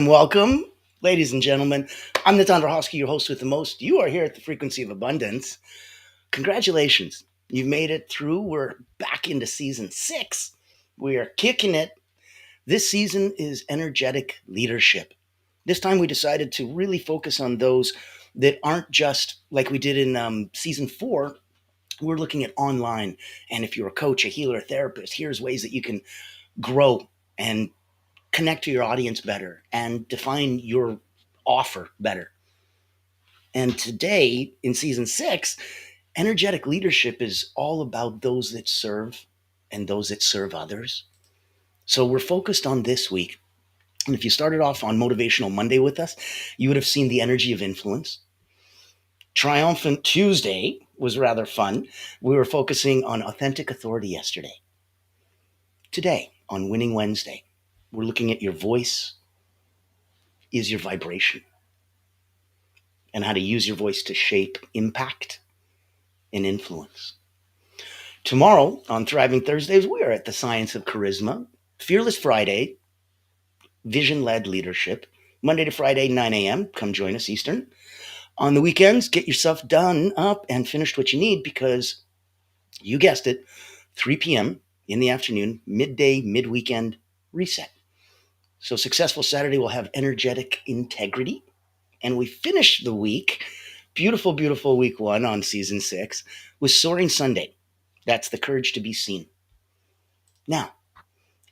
Welcome, ladies and gentlemen. I'm Natan Verhofsky, your host with the most. You are here at the Frequency of Abundance. Congratulations. You've made it through. We're back into season 6. We are kicking it. This season is energetic leadership. This time we decided to really focus on those that aren't just like we did in season 4. We're looking at online. And if you're a coach, a healer, a therapist, here's ways that you can grow and connect to your audience better and define your offer better. And today in season 6, energetic leadership is all about those that serve and those that serve others. So we're focused on this week. And if you started off on Motivational Monday with us, you would have seen the energy of influence. Triumphant Tuesday was rather fun. We were focusing on authentic authority yesterday. Today, on Winning Wednesday, we're looking at your voice is your vibration and how to use your voice to shape impact and influence. Tomorrow, on Thriving Thursdays, we are at the Science of Charisma, Fearless Friday, Vision-Led Leadership, Monday to Friday, 9 a.m. Come join us Eastern. On the weekends, get yourself done up and finished what you need because, you guessed it, 3 p.m. in the afternoon, midday, mid-weekend reset. So Successful Saturday will have energetic integrity. And we finish the week, beautiful, beautiful week 1 on season 6, with Soaring Sunday. That's the courage to be seen. Now,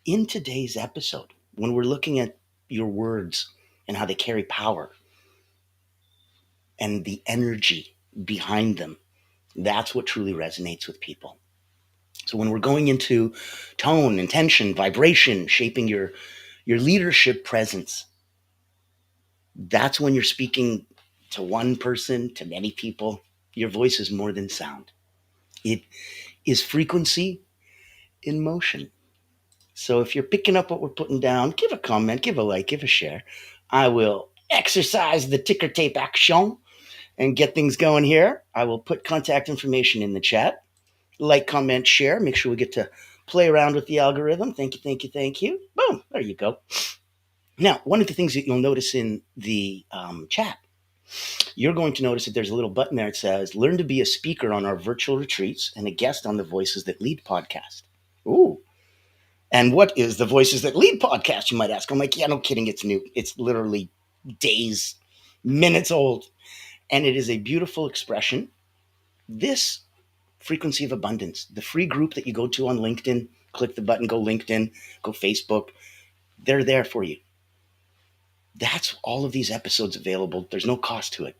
in today's episode, when we're looking at your words and how they carry power and the energy behind them, that's what truly resonates with people. So when we're going into tone, intention, vibration, shaping your leadership presence, that's when you're speaking to one person, to many people. Your voice is more than sound. It is frequency in motion. So if you're picking up what we're putting down, give a comment, give a like, give a share. I will exercise the ticker tape action and get things going here. I will put contact information in the chat. Like, comment, share. Make sure we get to play around with the algorithm. Thank you, thank you, thank you. Boom, there you go. Now, one of the things that you'll notice in the chat, you're going to notice that there's a little button there that says, learn to be a speaker on our virtual retreats and a guest on the Voices That Lead podcast. Ooh. And what is the Voices That Lead podcast, you might ask? I'm like, yeah, no kidding, it's new. It's literally days, minutes old. And it is a beautiful expression. This Frequency of Abundance, the free group that you go to on LinkedIn, click the button, go LinkedIn, go Facebook, they're there for you. That's all of these episodes available. There's no cost to it.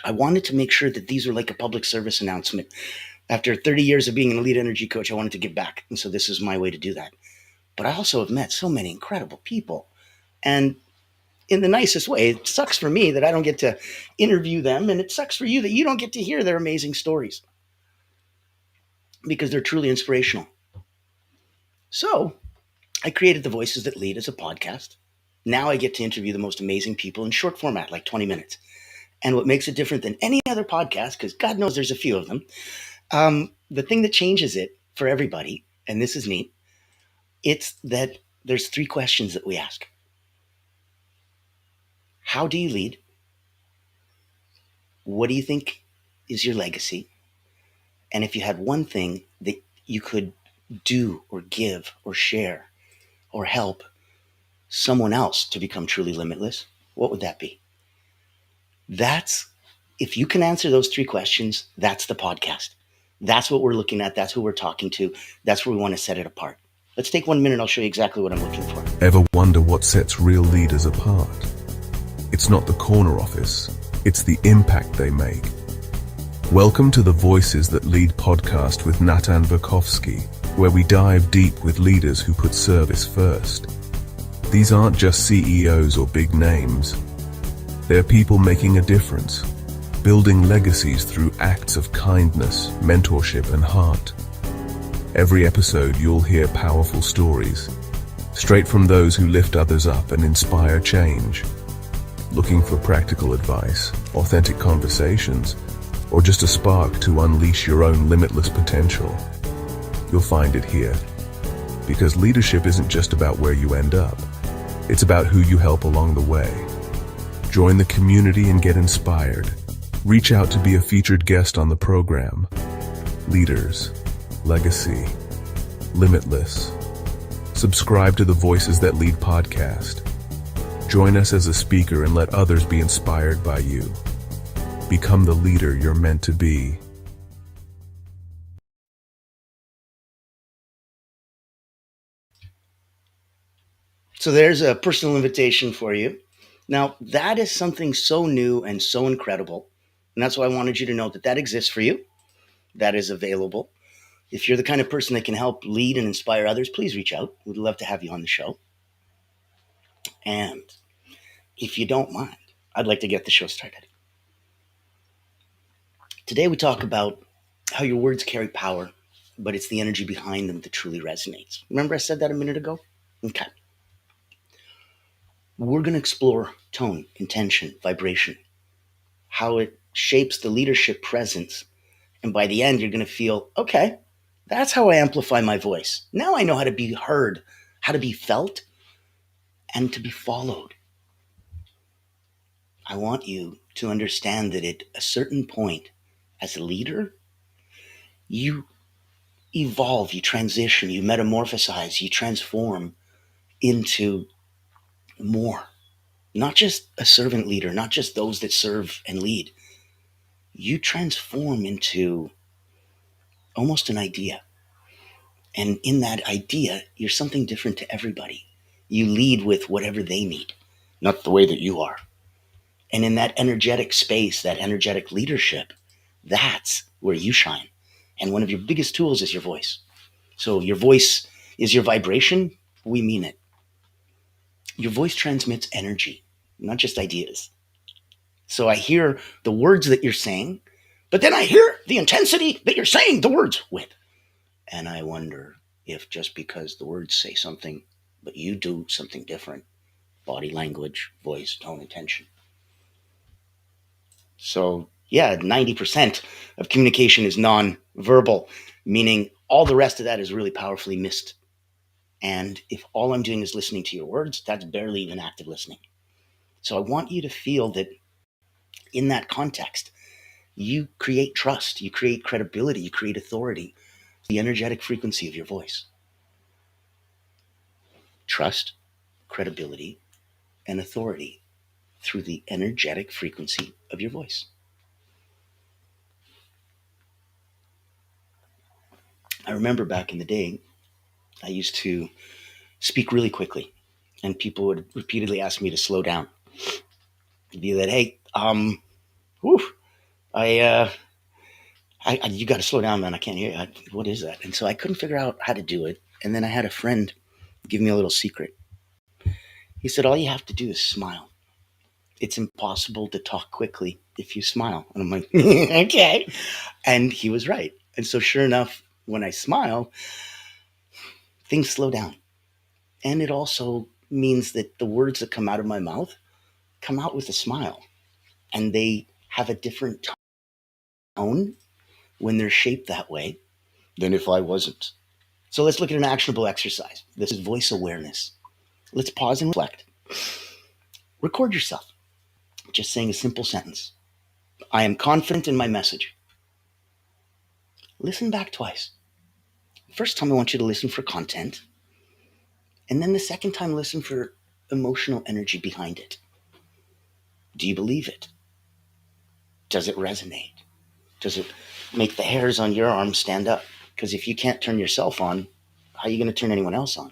I wanted to make sure that these were like a public service announcement. After 30 years of being an elite energy coach, I wanted to give back. And so this is my way to do that. But I also have met so many incredible people. And in the nicest way, it sucks for me that I don't get to interview them. And it sucks for you that you don't get to hear their amazing stories because they're truly inspirational. So I created the Voices That Lead as a podcast. Now I get to interview the most amazing people in short format, like 20 minutes. And what makes it different than any other podcast, because God knows there's a few of them, the thing that changes it for everybody, and this is neat, it's that there's 3 questions that we ask. How do you lead? What do you think is your legacy? And if you had one thing that you could do or give or share or help someone else to become truly limitless, what would that be? If you can answer those 3 questions, that's the podcast. That's what we're looking at. That's who we're talking to. That's where we want to set it apart. Let's take 1 minute. I'll show you exactly what I'm looking for. Ever wonder what sets real leaders apart? It's not the corner office. It's the impact they make. Welcome to the Voices That Lead podcast with Natan Verhofsky, where we dive deep with leaders who put service first. These aren't just CEOs or big names. They're people making a difference, building legacies through acts of kindness, mentorship, and heart. Every episode you'll hear powerful stories, straight from those who lift others up and inspire change. Looking for practical advice, authentic conversations, or just a spark to unleash your own limitless potential? You'll find it here. Because leadership isn't just about where you end up. It's about who you help along the way. Join the community and get inspired. Reach out to be a featured guest on the program. Leaders, Legacy, Limitless. Subscribe to the Voices That Lead podcast. Join us as a speaker and let others be inspired by you. Become the leader you're meant to be. So there's a personal invitation for you. Now, that is something so new and so incredible. And that's why I wanted you to know that that exists for you. That is available. If you're the kind of person that can help lead and inspire others, please reach out. We'd love to have you on the show. And if you don't mind, I'd like to get the show started. Today we talk about how your words carry power, but it's the energy behind them that truly resonates. Remember I said that a minute ago? Okay. We're going to explore tone, intention, vibration, how it shapes the leadership presence. And by the end, you're going to feel, okay, that's how I amplify my voice. Now I know how to be heard, how to be felt, and to be followed. I want you to understand that at a certain point, as a leader, you evolve, you transition, you metamorphosize, you transform into more. Not just a servant leader, not just those that serve and lead. You transform into almost an idea. And in that idea, you're something different to everybody. You lead with whatever they need, not the way that you are. And in that energetic space, that energetic leadership, that's where you shine. And one of your biggest tools is your voice. So your voice is your vibration. We mean it. Your voice transmits energy, not just ideas. So I hear the words that you're saying, but then I hear the intensity that you're saying the words with. And I wonder if just because the words say something, but you do something different, body language, voice, tone, intention. So yeah, 90% of communication is non-verbal, meaning all the rest of that is really powerfully missed. And if all I'm doing is listening to your words, that's barely even active listening. So I want you to feel that in that context, you create trust, you create credibility, you create authority, the energetic frequency of your voice. Trust, credibility, and authority through the energetic frequency of your voice. I remember back in the day, I used to speak really quickly, and people would repeatedly ask me to slow down. It'd be that, hey, whew, you got to slow down, man. I can't hear you. What is that? And so I couldn't figure out how to do it. And then I had a friend give me a little secret. He said, all you have to do is smile. It's impossible to talk quickly if you smile. And I'm like, okay. And he was right. And so sure enough, when I smile, things slow down. And it also means that the words that come out of my mouth come out with a smile. And they have a different tone when they're shaped that way than if I wasn't. So let's look at an actionable exercise. This is voice awareness. Let's pause and reflect. Record yourself just saying a simple sentence. I am confident in my message. Listen back twice. First time I want you to listen for content. And then the second time, listen for emotional energy behind it. Do you believe it? Does it resonate? Does it make the hairs on your arm stand up? Because if you can't turn yourself on, how are you going to turn anyone else on?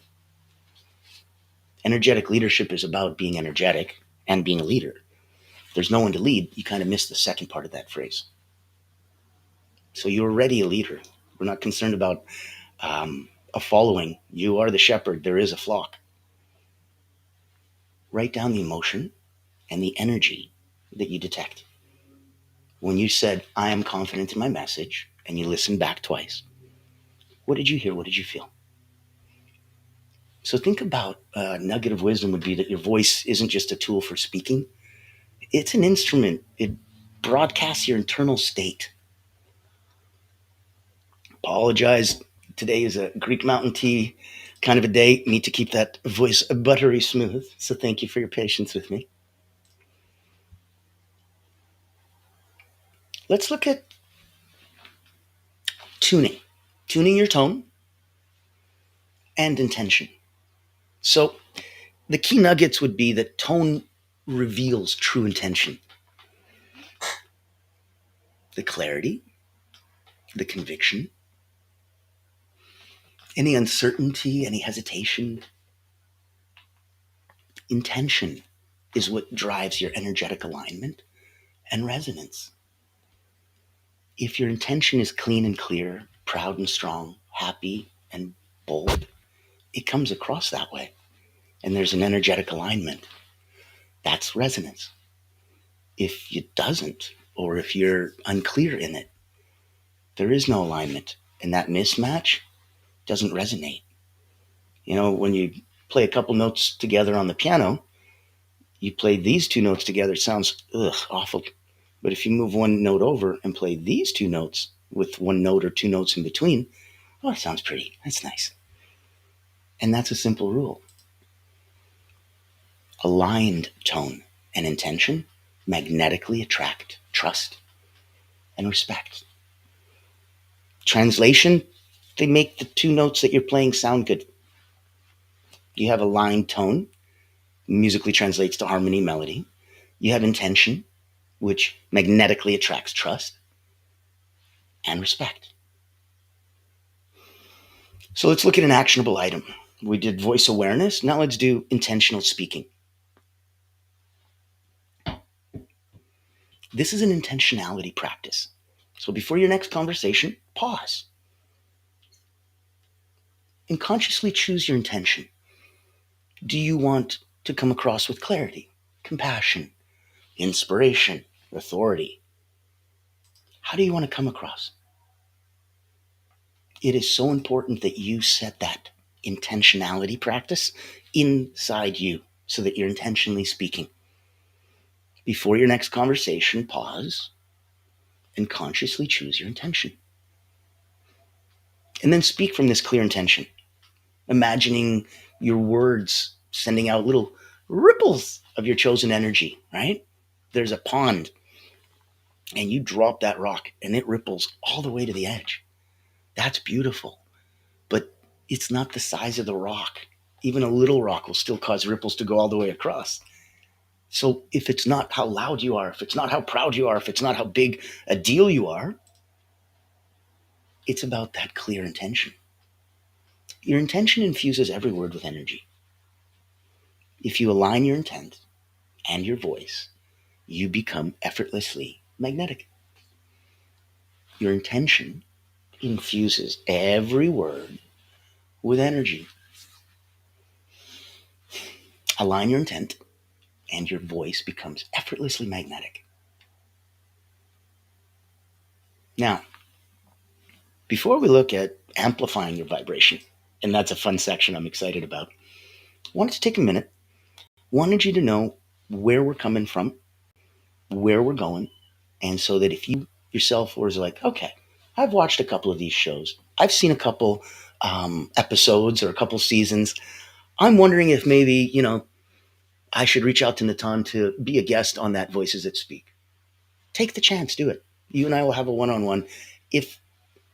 Energetic leadership is about being energetic and being a leader. If there's no one to lead, you kind of miss the second part of that phrase. So you're already a leader. We're not concerned about a following. You are the shepherd. There is a flock. Write down the emotion and the energy that you detect. When you said, I am confident in my message, and you listened back twice, what did you hear? What did you feel? So think about a nugget of wisdom would be that your voice isn't just a tool for speaking. It's an instrument. It broadcasts your internal state. Apologize. Today is a Greek mountain tea kind of a day. Need to keep that voice buttery smooth. So thank you for your patience with me. Let's look at tuning your tone and intention. So the key nuggets would be that tone reveals true intention. The clarity, the conviction, any uncertainty, any hesitation. Intention is what drives your energetic alignment and resonance. If your intention is clean and clear, proud and strong, happy and bold, it comes across that way. And there's an energetic alignment. That's resonance. If it doesn't, or if you're unclear in it, there is no alignment. And that mismatch doesn't resonate. You know, when you play a couple notes together on the piano, you play these two notes together, it sounds awful. But if you move one note over and play these two notes with one note or two notes in between, oh, it sounds pretty. That's nice. And that's a simple rule. Aligned tone and intention magnetically attract trust and respect. Translation, they make the two notes that you're playing sound good. You have aligned tone, musically translates to harmony, melody. You have intention, which magnetically attracts trust and respect. So let's look at an actionable item. We did voice awareness. Now let's do intentional speaking. This is an intentionality practice. So before your next conversation, pause and consciously choose your intention. Do you want to come across with clarity, compassion, inspiration, authority? How do you want to come across? It is so important that you set that intentionality practice inside you so that you're intentionally speaking. Before your next conversation, pause and consciously choose your intention. And then speak from this clear intention, imagining your words sending out little ripples of your chosen energy, right? There's a pond and you drop that rock and it ripples all the way to the edge. That's beautiful, but it's not the size of the rock. Even a little rock will still cause ripples to go all the way across. So if it's not how loud you are, if it's not how proud you are, if it's not how big a deal you are, it's about that clear intention. Your intention infuses every word with energy. If you align your intent and your voice, you become effortlessly magnetic. Your intention infuses every word with energy. Align your intent and your voice becomes effortlessly magnetic. Now, before we look at amplifying your vibration, and that's a fun section I'm excited about, I wanted to take a minute, wanted you to know where we're coming from, where we're going, and so that if you yourself was like, okay, I've watched a couple of these shows, I've seen a couple episodes or a couple seasons, I'm wondering if maybe, I should reach out to Natan to be a guest on that Voices That Speak. Take the chance, do it. You and I will have a one-on-one. If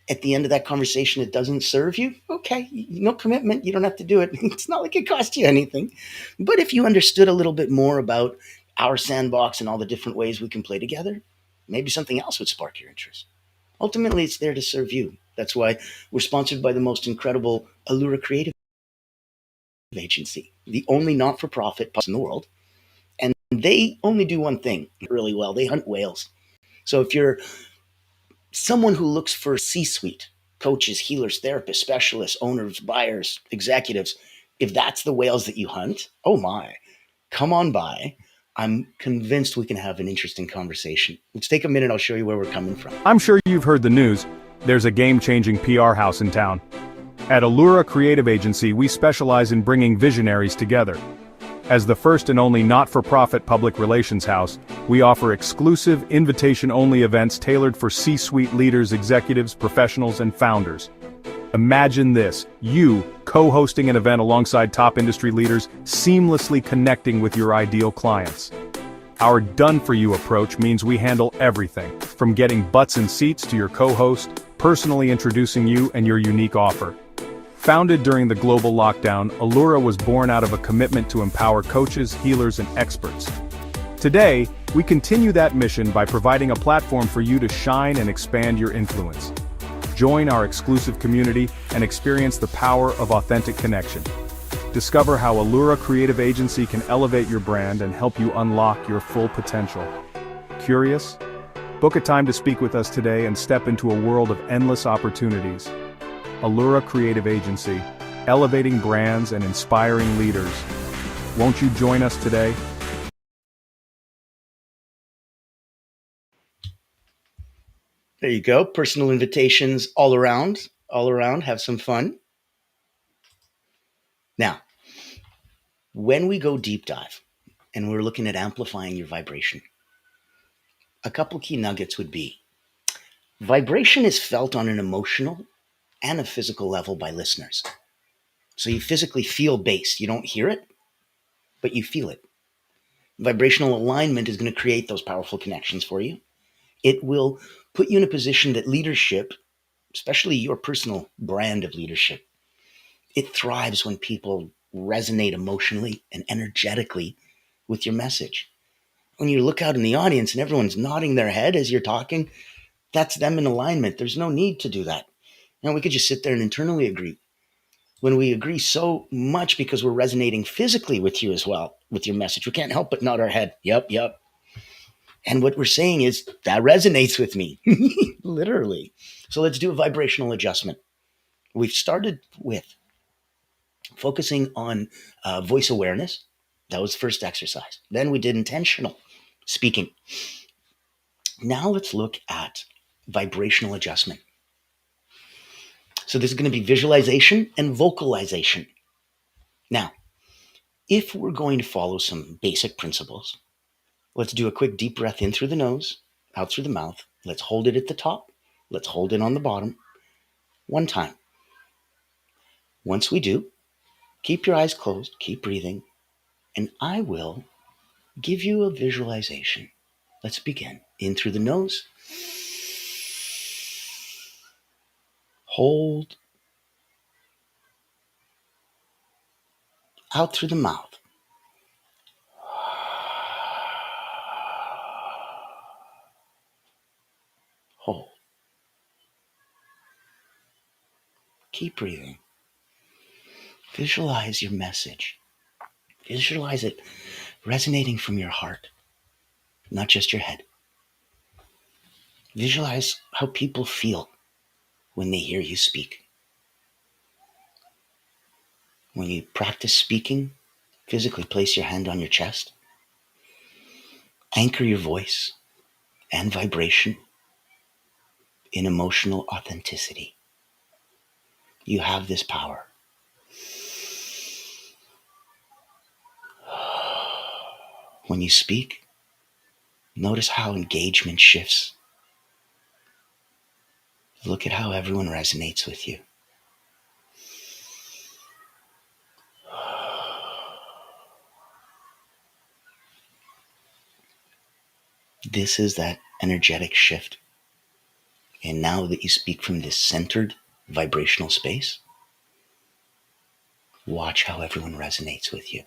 at the end of that conversation it doesn't serve you, okay, no commitment. You don't have to do it. It's not like it costs you anything. But if you understood a little bit more about our sandbox and all the different ways we can play together, maybe something else would spark your interest. Ultimately, it's there to serve you. That's why we're sponsored by the most incredible Allura Creative Agency, the only not-for-profit in the world. And they only do one thing really well. They hunt whales. So if you're someone who looks for C-suite, coaches, healers, therapists, specialists, owners, buyers, executives, if that's the whales that you hunt, oh my, come on by. I'm convinced we can have an interesting conversation. Let's take a minute. I'll show you where we're coming from. I'm sure you've heard the news. There's a game-changing PR house in town. At Allura Creative Agency, we specialize in bringing visionaries together. As the first and only not-for-profit public relations house, we offer exclusive, invitation-only events tailored for C-suite leaders, executives, professionals, and founders. Imagine this, you co-hosting an event alongside top industry leaders, seamlessly connecting with your ideal clients. Our done-for-you approach means we handle everything, from getting butts in seats to your co-host, personally introducing you and your unique offer. Founded during the global lockdown, Allura was born out of a commitment to empower coaches, healers, and experts. Today, we continue that mission by providing a platform for you to shine and expand your influence. Join our exclusive community and experience the power of authentic connection. Discover how Allura Creative Agency can elevate your brand and help you unlock your full potential. Curious? Book a time to speak with us today and step into a world of endless opportunities. Allura Creative Agency, elevating brands and inspiring leaders. Won't you join us today? There you go. Personal invitations all around. All around. Have some fun. Now, when we go deep dive and we're looking at amplifying your vibration, a couple key nuggets would be vibration is felt on an emotional and a physical level by listeners. So you physically feel bass. You don't hear it, but you feel it. Vibrational alignment is going to create those powerful connections for you. It will put you in a position that leadership, especially your personal brand of leadership, it thrives when people resonate emotionally and energetically with your message. When you look out in the audience and everyone's nodding their head as you're talking, that's them in alignment. There's no need to do that. We could just sit there and internally agree. When we agree so much because we're resonating physically with you as well, with your message, we can't help but nod our head. Yep. And what we're saying is, that resonates with me, literally. So let's do a vibrational adjustment. We've started with focusing on voice awareness. That was the first exercise. Then we did intentional speaking. Now let's look at vibrational adjustment. So this is going to be visualization and vocalization. Now, if we're going to follow some basic principles, let's do a quick deep breath in through the nose, out through the mouth. Let's hold it at the top. Let's hold it on the bottom. One time. Once we do, keep your eyes closed, keep breathing, and I will give you a visualization. Let's begin. In through the nose. Hold. Out through the mouth. Hold. Keep breathing. Visualize your message. Visualize it resonating from your heart, not just your head. Visualize how people feel when they hear you speak. When you practice speaking, physically place your hand on your chest. Anchor your voice and vibration in emotional authenticity. You have this power. When you speak, notice how engagement shifts. Look at how everyone resonates with you. This is that energetic shift. And now that you speak from this centered vibrational space, watch how everyone resonates with you.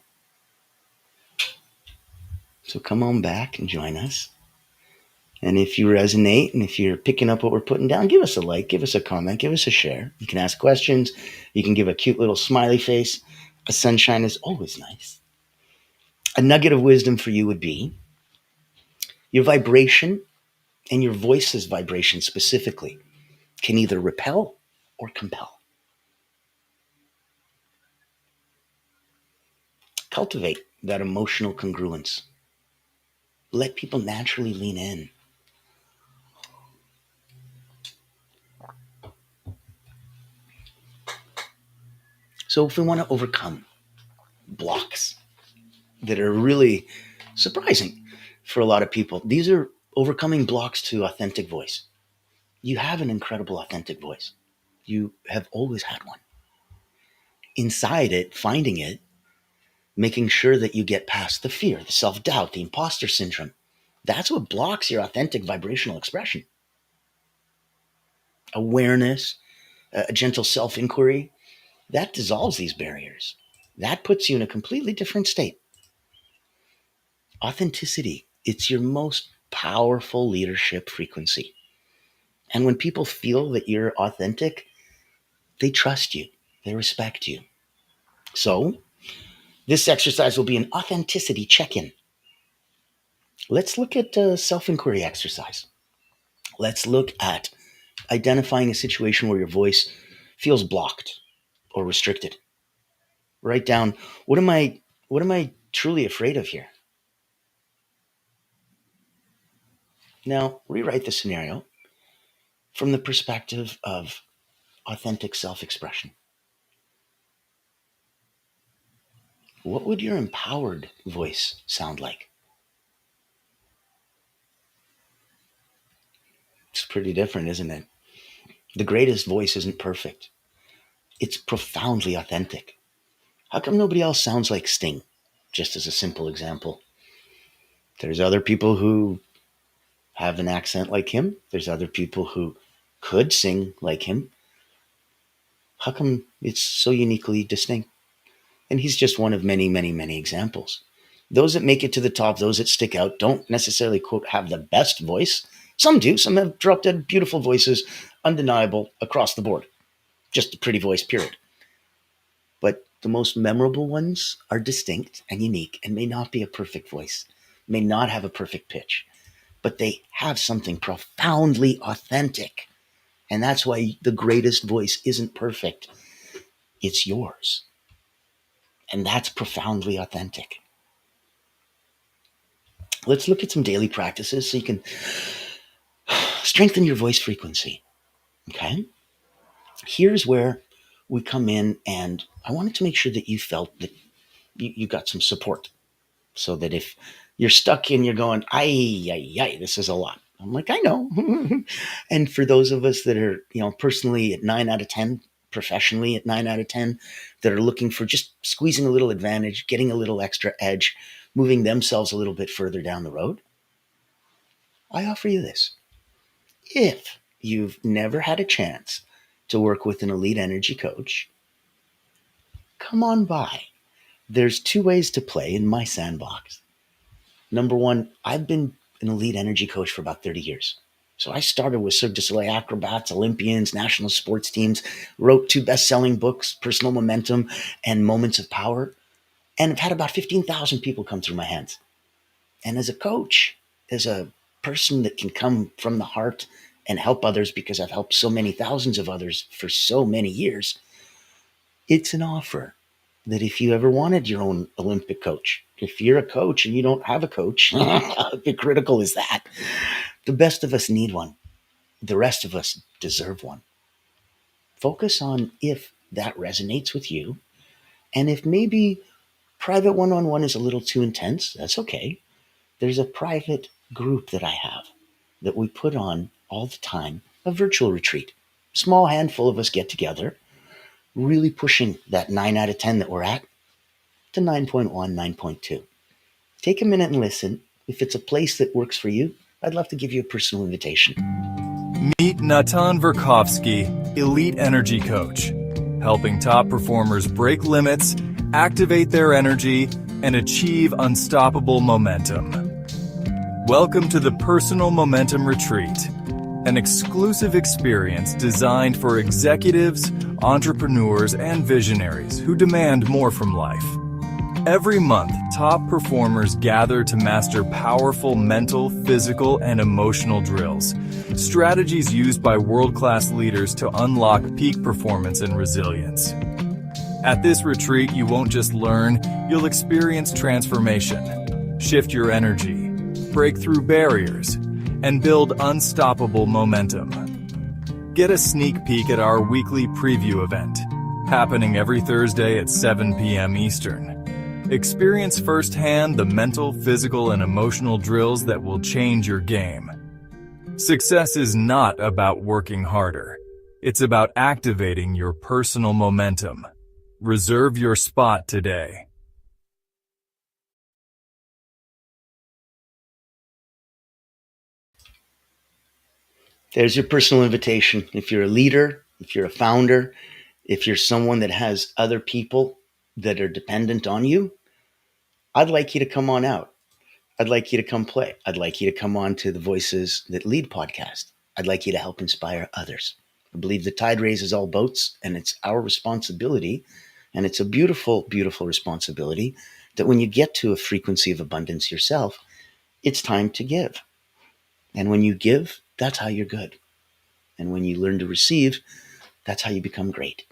So come on back and join us. And if you resonate and if you're picking up what we're putting down, give us a like, give us a comment, give us a share. You can ask questions. You can give a cute little smiley face. A sunshine is always nice. A nugget of wisdom for you would be your vibration and your voice's vibration specifically can either repel or compel. Cultivate that emotional congruence. Let people naturally lean in. So if we want to overcome blocks that are really surprising for a lot of people, these are overcoming blocks to authentic voice. You have an incredible authentic voice. You have always had one. inside it, finding it, making sure that you get past the fear, the self-doubt, the imposter syndrome. That's what blocks your authentic vibrational expression. Awareness, a gentle self-inquiry, that dissolves these barriers. That puts you in a completely different state. Authenticity, it's your most powerful leadership frequency. And when people feel that you're authentic, they trust you, they respect you. So, this exercise will be an authenticity check-in. Let's look at a self-inquiry exercise. Let's look at identifying a situation where your voice feels blocked or restricted. Write down, what am I truly afraid of here? Now, rewrite the scenario from the perspective of authentic self-expression. What would your empowered voice sound like? It's pretty different, isn't it? The greatest voice isn't perfect. It's profoundly authentic. How come nobody else sounds like Sting? Just as a simple example. There's other people who have an accent like him. There's other people who could sing like him. How come it's so uniquely distinct? And he's just one of many, many, many examples. Those that make it to the top, those that stick out, don't necessarily, quote, have the best voice. Some do. Some have dropped dead beautiful voices, undeniable across the board. Just a pretty voice, period. But the most memorable ones are distinct and unique and may not be a perfect voice, may not have a perfect pitch, but they have something profoundly authentic. And that's why the greatest voice isn't perfect. It's yours. And that's profoundly authentic. Let's look at some daily practices so you can strengthen your voice frequency. Okay? Here's where we come in, and I wanted to make sure that you felt that you got some support, so that if you're stuck and you're going, ay, this is a lot. I'm like, I know. And for those of us that are, personally at 9 out of 10, professionally at 9 out of 10, that are looking for just squeezing a little advantage, getting a little extra edge, moving themselves a little bit further down the road, I offer you this. If you've never had a chance to work with an elite energy coach, come on by. There's 2 ways to play in my sandbox. Number 1, I've been an elite energy coach for about 30 years. So I started with Cirque du Soleil acrobats, Olympians, national sports teams, wrote 2 best-selling books, Personal Momentum and Moments of Power, and I've had about 15,000 people come through my hands. And as a coach, as a person that can come from the heart and help others, because I've helped so many thousands of others for so many years, it's an offer that if you ever wanted your own Olympic coach, if you're a coach and you don't have a coach, how critical is that? The best of us need one. The rest of us deserve one. Focus on if that resonates with you, and if maybe private one-on-one is a little too intense, that's okay. There's a private group that I have that we put on all the time, a virtual retreat. Small handful of us get together, really pushing that 9 out of 10 that we're at to 9.1, 9.2. Take a minute and listen. If it's a place that works for you, I'd love to give you a personal invitation. Meet Natan Verkhovsky, Elite Energy Coach, helping top performers break limits, activate their energy, and achieve unstoppable momentum. Welcome to the Personal Momentum Retreat, an exclusive experience designed for executives, entrepreneurs, and visionaries who demand more from life. Every month, top performers gather to master powerful mental, physical, and emotional drills, strategies used by world-class leaders to unlock peak performance and resilience. At this retreat, you won't just learn, you'll experience transformation, shift your energy, break through barriers, and build unstoppable momentum. Get a sneak peek at our weekly preview event, happening every Thursday at 7 p.m. Eastern. Experience firsthand the mental, physical, and emotional drills that will change your game. Success is not about working harder. It's about activating your personal momentum. Reserve your spot today. There's your personal invitation. If you're a leader, if you're a founder, if you're someone that has other people that are dependent on you, I'd like you to come on out. I'd like you to come play. I'd like you to come on to the Voices That Lead podcast. I'd like you to help inspire others. I believe the tide raises all boats, and it's our responsibility, and it's a beautiful, beautiful responsibility, that when you get to a frequency of abundance yourself, it's time to give. And when you give, that's how you're good. And when you learn to receive, that's how you become great.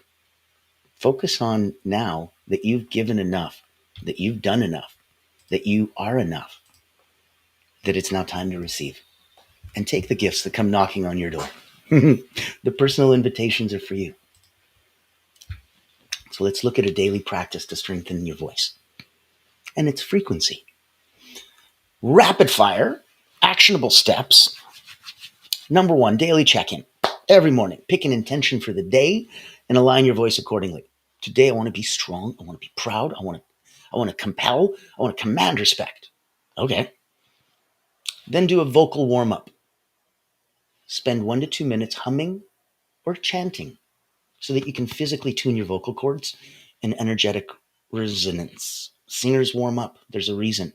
Focus on now that you've given enough, that you've done enough, that you are enough, that it's now time to receive. And take the gifts that come knocking on your door. The personal invitations are for you. So let's look at a daily practice to strengthen your voice. And it's frequency. Rapid fire, actionable steps. Number 1, daily check-in. Every morning, pick an intention for the day and align your voice accordingly. Today, I want to be strong. I want to be proud. I want to compel. I want to command respect. Okay. Then do a vocal warm-up. Spend 1 to 2 minutes humming or chanting so that you can physically tune your vocal cords and energetic resonance. Singers warm up. There's a reason.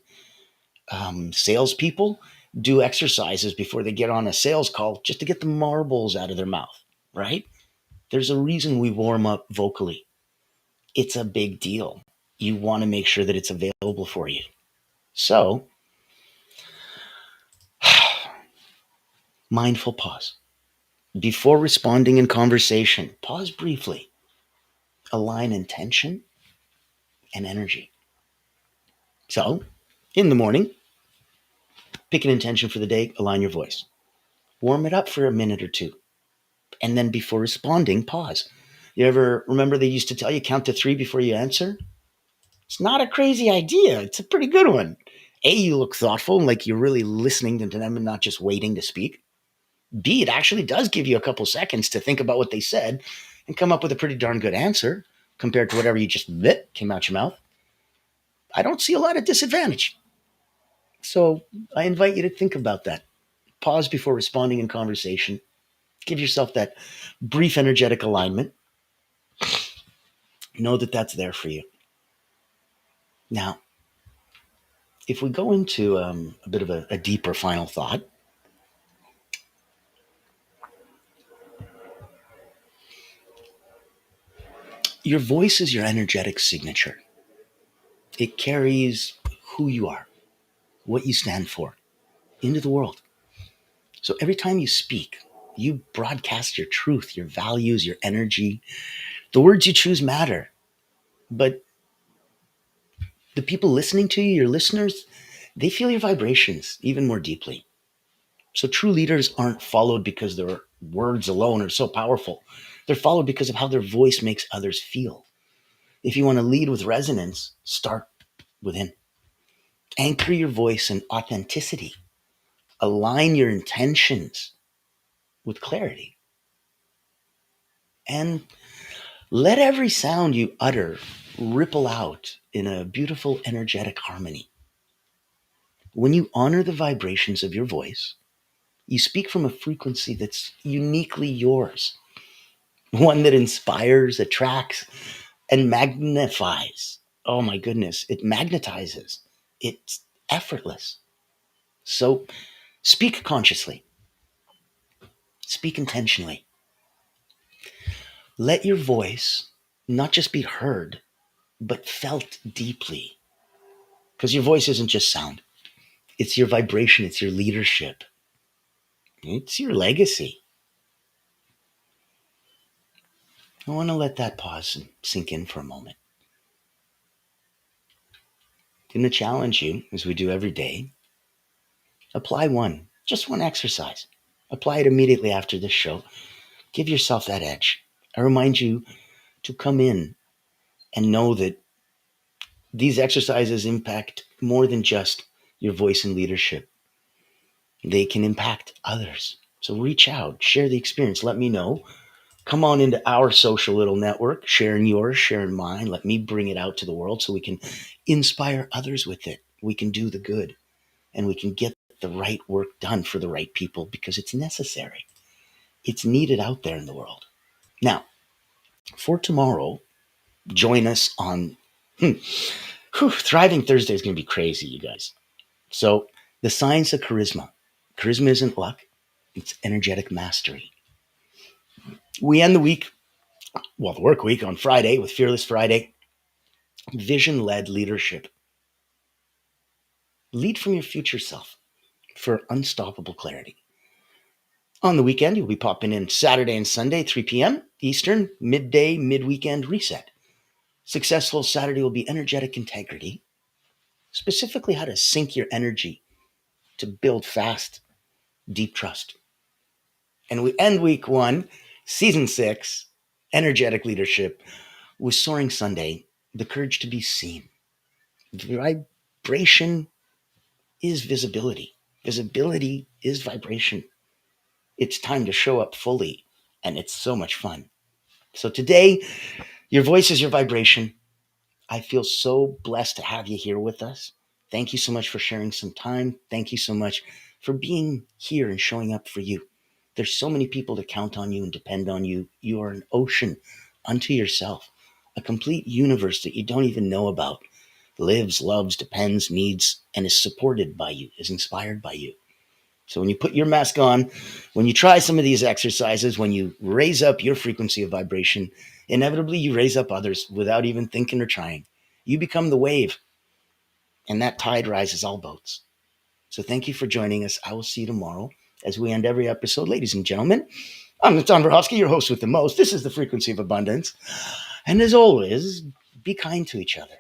Salespeople do exercises before they get on a sales call just to get the marbles out of their mouth, right? There's a reason we warm up vocally. It's a big deal. You want to make sure that it's available for you. So, mindful pause. Before responding in conversation, pause briefly. Align intention and energy. So, in the morning, pick an intention for the day, align your voice. Warm it up for a minute or two. And then before responding, pause. You ever remember they used to tell you count to 3 before you answer? It's not a crazy idea. It's a pretty good one. A, you look thoughtful, like you're really listening to them and not just waiting to speak. B, it actually does give you a couple seconds to think about what they said and come up with a pretty darn good answer compared to whatever you just came out your mouth. I don't see a lot of disadvantage. So I invite you to think about that. Pause before responding in conversation. Give yourself that brief energetic alignment. Know that that's there for you. Now, if we go into a bit of a deeper final thought, your voice is your energetic signature. It carries who you are, what you stand for, into the world. So every time you speak, you broadcast your truth, your values, your energy. The words you choose matter. But the people listening to you, your listeners, they feel your vibrations even more deeply. So true leaders aren't followed because their words alone are so powerful. They're followed because of how their voice makes others feel. If you want to lead with resonance, start within. Anchor your voice in authenticity. Align your intentions with clarity. And let every sound you utter ripple out in a beautiful, energetic harmony. When you honor the vibrations of your voice, you speak from a frequency that's uniquely yours, one that inspires, attracts, and magnifies. Oh my goodness, it magnetizes. It's effortless. So speak consciously. Speak intentionally. Let your voice not just be heard, but felt deeply. Because your voice isn't just sound. It's your vibration. It's your leadership. It's your legacy. I want to let that pause and sink in for a moment. I'm going to challenge you, as we do every day. Apply just one exercise. Apply it immediately after this show. Give yourself that edge. I remind you to come in and know that these exercises impact more than just your voice and leadership. They can impact others. So reach out, share the experience. Let me know Come on into our social little network, sharing yours, sharing mine. Let me bring it out to the world so we can inspire others with it. We can do the good and we can get the right work done for the right people because it's necessary. It's needed out there in the world. Now, for tomorrow, join us on Thriving Thursday is going to be crazy, you guys. So, the science of charisma. Charisma isn't luck, it's energetic mastery. We end the week, well, the work week on Friday with Fearless Friday, vision led leadership. Lead from your future self for unstoppable clarity. On the weekend, you'll be popping in Saturday and Sunday, 3 p.m. Eastern, midday, mid-weekend reset. Successful Saturday will be energetic integrity, specifically how to sync your energy to build fast, deep trust. And we end week 1, season 6, energetic leadership, with Soaring Sunday, the courage to be seen. Vibration is visibility. Visibility is vibration. It's time to show up fully, and it's so much fun. So today, your voice is your vibration. I feel so blessed to have you here with us. Thank you so much for sharing some time. Thank you so much for being here and showing up for you. There's so many people to count on you and depend on you. You are an ocean unto yourself, a complete universe that you don't even know about. Lives, loves, depends, needs, and is supported by you, is inspired by you. So when you put your mask on, when you try some of these exercises, when you raise up your frequency of vibration, inevitably you raise up others without even thinking or trying. You become the wave, and that tide rises all boats. So thank you for joining us. I will see you tomorrow as we end every episode. Ladies and gentlemen, I'm Natan Verhofsky, your host with the most. This is the Frequency of Abundance. And as always, be kind to each other.